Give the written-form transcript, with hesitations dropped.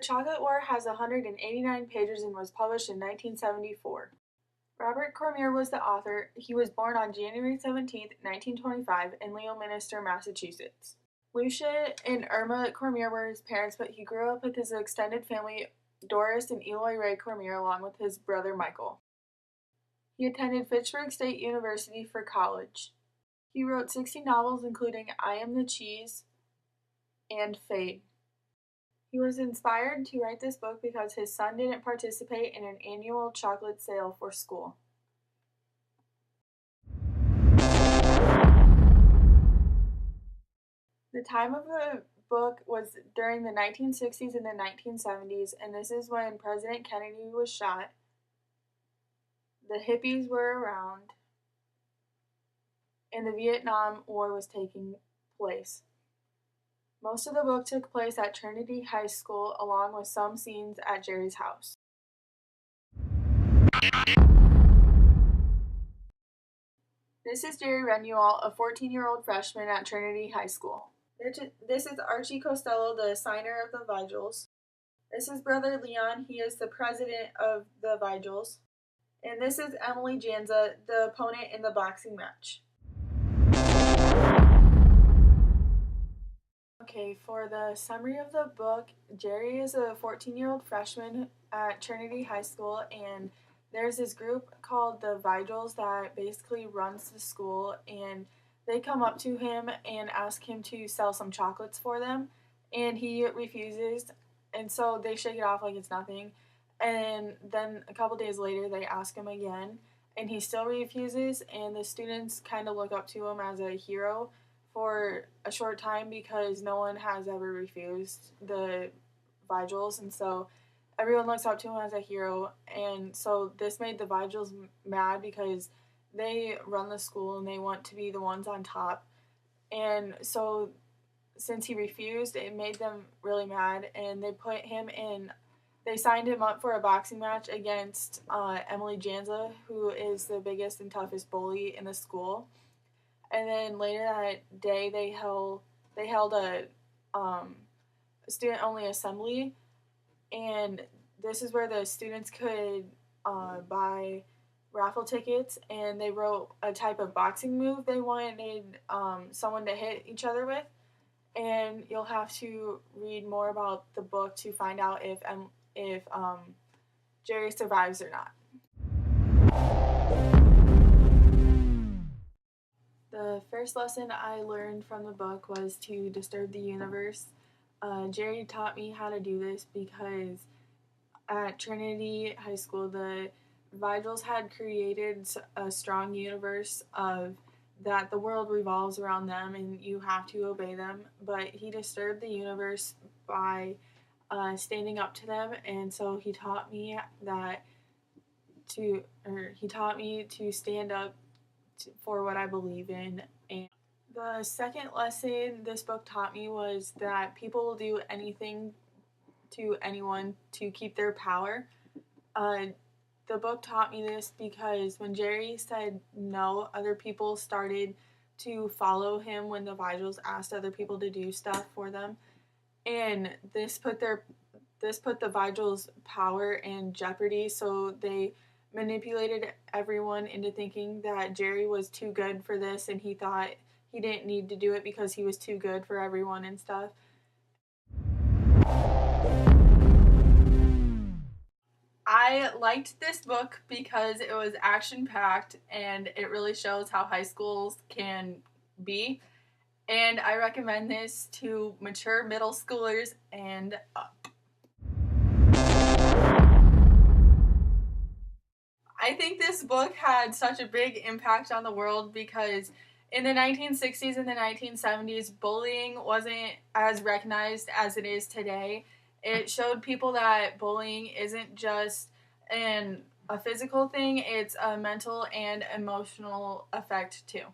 The Chocolate War has 189 pages and was published in 1974. Robert Cormier was the author. He was born on January 17, 1925, in Leominster, Massachusetts. Lucia and Irma Cormier were his parents, but he grew up with his extended family, Doris and Eloy Ray Cormier, along with his brother Michael. He attended Fitchburg State University for college. He wrote 60 novels, including I Am the Cheese and Fade. He was inspired to write this book because his son didn't participate in an annual chocolate sale for school. The time of the book was during the 1960s and the 1970s, and this is when President Kennedy was shot. The hippies were around, and the Vietnam War was taking place. Most of the book took place at Trinity High School, along with some scenes at Jerry's house. This is Jerry Renual, a 14-year-old freshman at Trinity High School. This is Archie Costello, the signer of the Vigils. This is Brother Leon. He is the president of the Vigils. And this is Emily Janza, the opponent in the boxing match. Okay, for the summary of the book, Jerry is a 14-year-old freshman at Trinity High School, and there's this group called the Vigils that basically runs the school, and they come up to him and ask him to sell some chocolates for them, and he refuses, and so they shake it off like it's nothing, and then a couple days later they ask him again, and he still refuses, and the students kind of look up to him as a hero for a short time because no one has ever refused the Vigils, and so everyone looks up to him as a hero, and so this made the Vigils mad because they run the school and they want to be the ones on top, and so since he refused, it made them really mad, and they signed him up for a boxing match against Emily Janza, who is the biggest and toughest bully in the school. And then later that day, they held a student-only assembly, and this is where the students could buy raffle tickets, and they wrote a type of boxing move they wanted someone to hit each other with, and you'll have to read more about the book to find out if Jerry survives or not. The first lesson I learned from the book was to disturb the universe. Jerry taught me how to do this because at Trinity High School, the Vigils had created a strong universe of that the world revolves around them and you have to obey them, but he disturbed the universe by standing up to them, and so he taught me to stand up for what I believe in. And the second lesson this book taught me was that people will do anything to anyone to keep their power. The book taught me this because when Jerry said no, other people started to follow him when the Vigils asked other people to do stuff for them, and this put the Vigils' power in jeopardy, so they manipulated everyone into thinking that Jerry was too good for this, and he thought he didn't need to do it because he was too good for everyone and stuff. I liked this book because it was action-packed and it really shows how high schools can be, and I recommend this to mature middle schoolers and up. I think this book had such a big impact on the world because in the 1960s and the 1970s, bullying wasn't as recognized as it is today. It showed people that bullying isn't just a physical thing, it's a mental and emotional effect too.